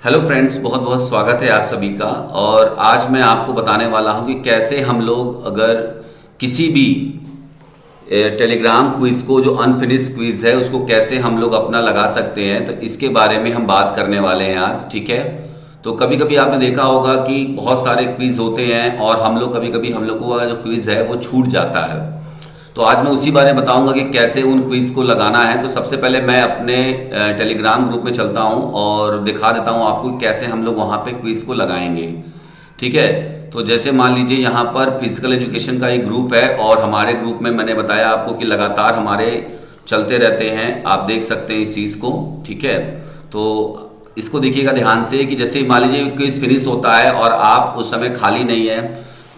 Hello friends, बहुत बहुत स्वागत है आप सभी का। और आज मैं आपको बताने वाला हूं कि कैसे हम लोग अगर किसी भी टेलीग्राम क्विज को, जो अनफिनिश क्विज है, उसको कैसे हम लोग अपना लगा सकते हैं, तो इसके बारे में हम बात करने वाले हैं आज। ठीक है। तो कभी कभी आपने देखा होगा कि बहुत सारे क्विज होते हैं और हम लोग कभी कभी हम लोगों का जो क्विज है वो छूट जाता है। तो आज मैं उसी बारे में बताऊंगा कि कैसे उन क्विज को लगाना है। तो सबसे पहले मैं अपने टेलीग्राम ग्रुप में चलता हूं और दिखा देता हूं आपको कि कैसे हम लोग वहां पे क्विज को लगाएंगे। ठीक है। तो जैसे मान लीजिए यहाँ पर फिजिकल एजुकेशन का एक ग्रुप है और हमारे ग्रुप में मैंने बताया आपको कि लगातार हमारे चलते रहते हैं, आप देख सकते हैं इस चीज़ को। ठीक है। तो इसको देखिएगा ध्यान से कि जैसे मान लीजिए क्विज फिनिश होता है और आप उस समय खाली नहीं है,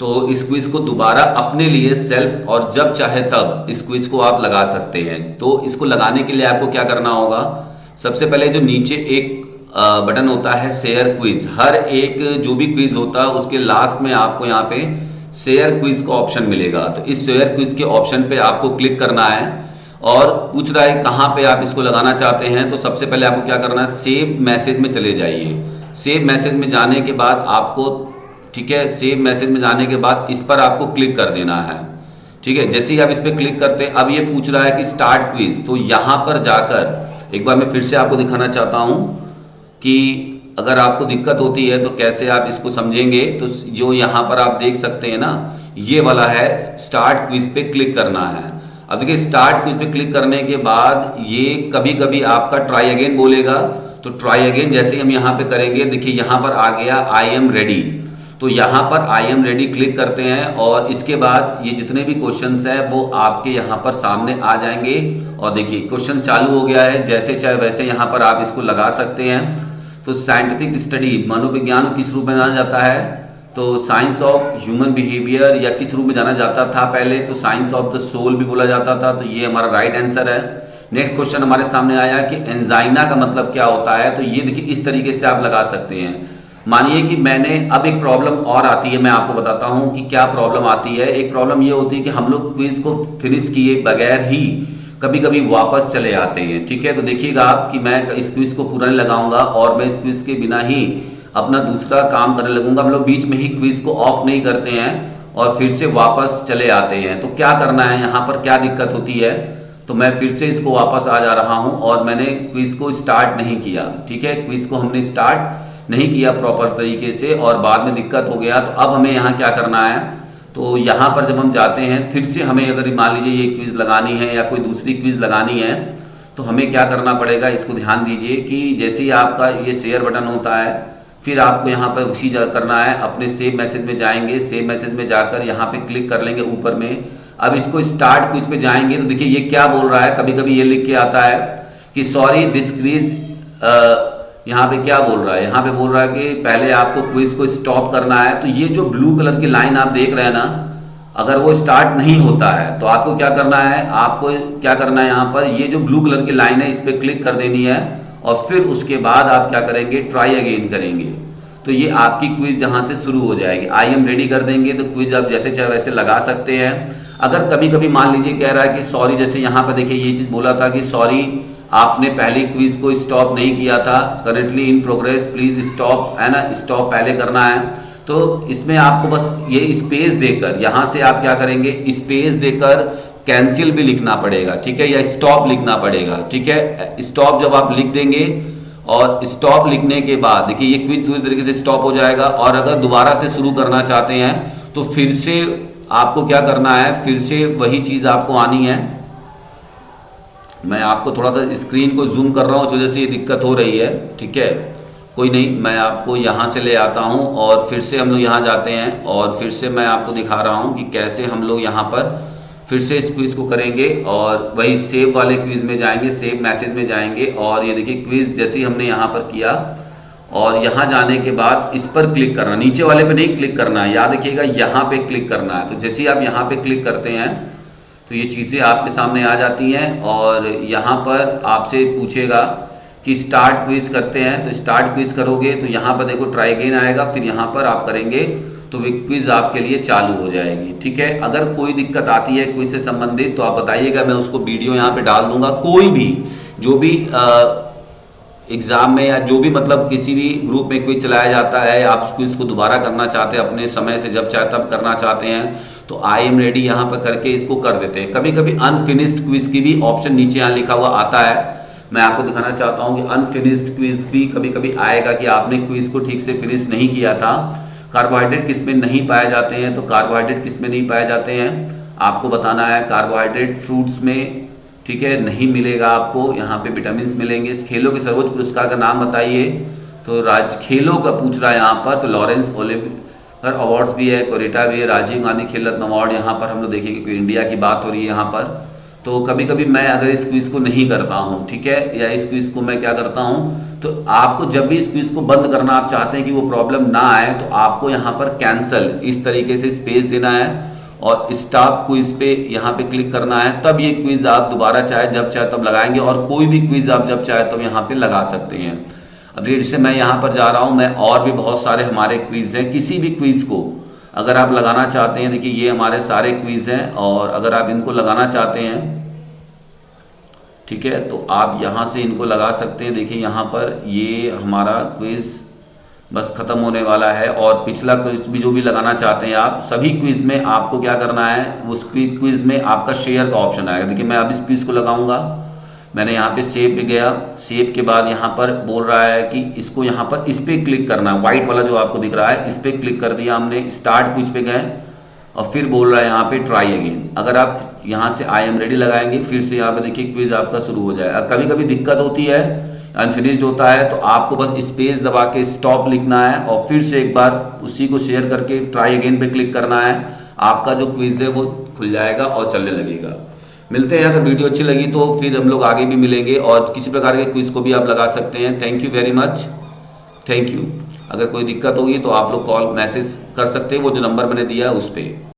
तो इस क्विज को दोबारा अपने लिए सेल्फ और जब चाहे तब इस क्विज को आप लगा सकते हैं। तो इसको लगाने के लिए आपको क्या करना होगा, सबसे पहले जो नीचे एक बटन होता है शेयर क्विज, हर एक जो भी क्विज होता है उसके लास्ट में आपको यहाँ पे शेयर क्विज का ऑप्शन मिलेगा। तो इस शेयर क्विज के ऑप्शन पे आपको क्लिक करना है और पूछ रहा है कहाँ पे आप इसको लगाना चाहते हैं। तो सबसे पहले आपको क्या करना है, सेव मैसेज में चले जाइए। सेव मैसेज में जाने के बाद आपको, ठीक है, सेव मैसेज में जाने के बाद इस पर आपको क्लिक कर देना है। ठीक है। जैसे ही आप इस पर क्लिक करते हैं, अब ये पूछ रहा है कि स्टार्ट क्विज, तो यहाँ पर जाकर एक बार मैं फिर से आपको दिखाना चाहता हूँ कि अगर आपको दिक्कत होती है तो कैसे आप इसको समझेंगे। तो जो यहाँ पर आप देख सकते हैं ना, ये वाला है स्टार्ट क्विज पे क्लिक करना है। अब देखिए स्टार्ट क्विज पे क्लिक करने के बाद ये कभी कभी आपका ट्राई अगेन बोलेगा। तो ट्राई अगेन जैसे ही हम यहाँ पे करेंगे, देखिए यहाँ पर आ गया आई एम रेडी। तो यहाँ पर आई एम रेडी क्लिक करते हैं और इसके बाद ये जितने भी क्वेश्चंस हैं वो आपके यहाँ पर सामने आ जाएंगे। और देखिए क्वेश्चन चालू हो गया है, जैसे चाहे वैसे यहाँ पर आप इसको लगा सकते हैं। तो साइंटिफिक स्टडी, मनोविज्ञान किस रूप में जाना जाता है, तो साइंस ऑफ ह्यूमन बिहेवियर, या किस रूप में जाना जाता था पहले, तो साइंस ऑफ द सोल भी बोला जाता था। तो ये हमारा राइट आंसर है। नेक्स्ट क्वेश्चन हमारे सामने आया कि एंजाइना का मतलब क्या होता है। तो ये देखिए इस तरीके से आप लगा सकते हैं। मानिए कि मैंने अब एक प्रॉब्लम और आती है, मैं आपको बताता हूं कि क्या प्रॉब्लम आती है। एक प्रॉब्लम ये होती है कि हम लोग क्विज को फिनिश किए बगैर ही कभी कभी वापस चले आते हैं। ठीक है। तो देखिएगा आप कि मैं इस क्विज को पूरा नहीं लगाऊंगा और मैं इस क्विज के बिना ही अपना दूसरा काम करने लगूंगा। हम लोग बीच में ही क्विज को ऑफ नहीं करते हैं और फिर से वापस चले आते हैं। तो क्या करना है, यहाँ पर क्या दिक्कत होती है, तो मैं फिर से इसको वापस आ जा रहा हूं और मैंने क्विज को स्टार्ट नहीं किया। ठीक है। क्विज को हमने स्टार्ट नहीं किया प्रॉपर तरीके से और बाद में दिक्कत हो गया। तो अब हमें यहाँ क्या करना है, तो यहाँ पर जब हम जाते हैं फिर से हमें, अगर मान लीजिए ये क्विज लगानी है या कोई दूसरी क्विज लगानी है, तो हमें क्या करना पड़ेगा, इसको ध्यान दीजिए कि जैसे ही आपका ये शेयर बटन होता है, फिर आपको यहाँ पर उसी करना है, अपने सेव मैसेज में जाएंगे। सेव मैसेज में जाकर यहाँ पे क्लिक कर लेंगे ऊपर में। अब इसको स्टार्ट क्विज पे जाएंगे तो देखिए ये क्या बोल रहा है, कभी कभी ये लिख के आता है कि सॉरी दिस क्विज, यहाँ पे क्या बोल रहा है, यहाँ पे बोल रहा है कि पहले आपको क्विज को स्टॉप करना है। तो ये जो ब्लू कलर की लाइन आप देख रहे हैं ना, अगर वो स्टार्ट नहीं होता है तो आपको क्या करना है, आपको क्या करना है, यहाँ पर ये जो ब्लू कलर की लाइन है इस पर क्लिक कर देनी है और फिर उसके बाद आप क्या करेंगे, ट्राई अगेन करेंगे। तो ये आपकी क्विज यहाँ से शुरू हो जाएगी। आई एम रेडी कर देंगे तो क्विज आप जैसे चाहे वैसे लगा सकते हैं। अगर कभी कभी मान लीजिए कह रहा है कि सॉरी, जैसे यहाँ पर देखिए ये चीज़ बोला था कि सॉरी आपने पहली क्विज को स्टॉप नहीं किया था, currently in progress please stop, है ना, स्टॉप पहले करना है। तो इसमें आपको बस ये स्पेस देकर, यहाँ से आप क्या करेंगे, स्पेस देकर कैंसिल भी लिखना पड़ेगा। ठीक है। या स्टॉप लिखना पड़ेगा। ठीक है। स्टॉप जब आप लिख देंगे और स्टॉप लिखने के बाद देखिए ये क्विज पूरी तरीके से स्टॉप हो जाएगा। और अगर दोबारा से शुरू करना चाहते हैं तो फिर से आपको क्या करना है, फिर से वही चीज़ आपको आनी है। मैं आपको थोड़ा सा स्क्रीन को जूम कर रहा हूँ, इस वजह से ये दिक्कत हो रही है। ठीक है, कोई नहीं, मैं आपको यहाँ से ले आता हूँ और फिर से हम लोग यहाँ जाते हैं और फिर से मैं आपको दिखा रहा हूँ कि कैसे हम लोग यहाँ पर फिर से इस क्विज़ को करेंगे और वही सेव वाले क्विज़ में जाएंगे, सेव मैसेज में जाएंगे। और ये देखिए क्विज़ जैसे ही हमने यहाँ पर किया और यहाँ जाने के बाद इस पर क्लिक करना, नीचे वाले पे नहीं क्लिक करना है, याद रखिएगा यहाँ पे क्लिक करना है। तो जैसे ही आप यहाँ पे क्लिक करते हैं तो ये चीज़ें आपके सामने आ जाती हैं और यहाँ पर आपसे पूछेगा कि स्टार्ट क्विज करते हैं। तो स्टार्ट क्विज करोगे तो यहाँ पर देखो ट्राई अगेन आएगा, फिर यहाँ पर आप करेंगे तो वे क्विज आपके लिए चालू हो जाएगी। ठीक है। अगर कोई दिक्कत आती है क्विज से संबंधित तो आप बताइएगा, मैं उसको वीडियो यहाँ पे डाल दूंगा। कोई भी जो भी एग्जाम में या जो भी मतलब किसी भी ग्रुप में क्विज चलाया जाता है, आप उस क्विज को दोबारा करना चाहते हैं अपने समय से, जब चाहे तब करना चाहते हैं, तो आई एम रेडी यहाँ पर करके इसको कर देते हैं। कभी कभी अनफिनिश्ड क्विज की भी ऑप्शन नीचे यहाँ लिखा हुआ आता है। मैं आपको दिखाना चाहता हूँ कि अनफिनिश्ड क्विज भी कभी कभी आएगा कि आपने क्विज को ठीक से फिनिश नहीं किया था। कार्बोहाइड्रेट किस में नहीं पाए जाते हैं, तो कार्बोहाइड्रेट किस में नहीं पाए जाते हैं आपको बताना है। कार्बोहाइड्रेट फ्रूट्स में, ठीक है, नहीं मिलेगा आपको, यहाँ पे विटामिन मिलेंगे। खेलों के सर्वोच्च पुरस्कार का नाम बताइए, तो राज खेलों का पूछ रहा है यहाँ पर, तो लॉरेंस ओलिवर अवार्ड्स भी है, कोरेटा भी है, राजीव गांधी खेल रत्न अवार्ड यहाँ पर हम लोग देखेंगे कि इंडिया की बात हो रही है यहाँ पर। तो कभी कभी मैं अगर इस क्विज को नहीं करता हूँ, ठीक है, या इस क्विज को मैं क्या करता हूँ, तो आपको जब भी इस क्विज को बंद करना आप चाहते हैं कि वो प्रॉब्लम ना आए, तो आपको यहाँ पर कैंसल इस तरीके से स्पेस देना है और स्टॉप क्विज पे यहाँ पे क्लिक करना है। तब ये क्विज आप दोबारा चाहे जब चाहे तब लगाएंगे, और कोई भी क्विज आप जब चाहे तब यहाँ पे लगा सकते हैं। अब जैसे मैं यहाँ पर जा रहा हूँ, मैं और भी बहुत सारे हमारे क्विज हैं, किसी भी क्विज को अगर आप लगाना चाहते हैं, देखिए ये हमारे सारे क्विज हैं, और अगर आप इनको लगाना चाहते हैं, ठीक है, तो आप यहाँ से इनको लगा सकते हैं। देखिए यहाँ पर ये हमारा क्विज बस खत्म होने वाला है, और पिछला क्विज भी जो भी लगाना चाहते हैं आप, सभी क्विज में आपको क्या करना है, उस क्विज में आपका शेयर का ऑप्शन आएगा। देखिए मैं अब इस क्विज को लगाऊंगा, मैंने यहाँ पे सेव पे गया, सेव के बाद यहाँ पर बोल रहा है कि इसको यहाँ पर इस पर क्लिक करना है, व्हाइट वाला जो आपको दिख रहा है, इस पर क्लिक कर दिया हमने, स्टार्ट क्विज पे गए, और फिर बोल रहा है यहाँ पे ट्राई अगेन। अगर आप यहाँ से आई एम रेडी लगाएंगे, फिर से यहाँ पे देखिए क्विज आपका शुरू हो जाएगा। कभी कभी दिक्कत होती है, अनफिनिश्ड होता है, तो आपको बस स्पेस दबा के स्टॉप लिखना है, और फिर से एक बार उसी को शेयर करके ट्राई अगेन पे क्लिक करना है। आपका जो क्विज है वो खुल जाएगा और चलने लगेगा। मिलते हैं, अगर वीडियो अच्छी लगी तो फिर हम लोग आगे भी मिलेंगे, और किसी प्रकार के क्विज को भी आप लगा सकते हैं। Thank you very much, thank you. अगर कोई दिक्कत होगी तो आप लोग कॉल मैसेज कर सकते हैं, वो जो नंबर मैंने दिया है उस पर।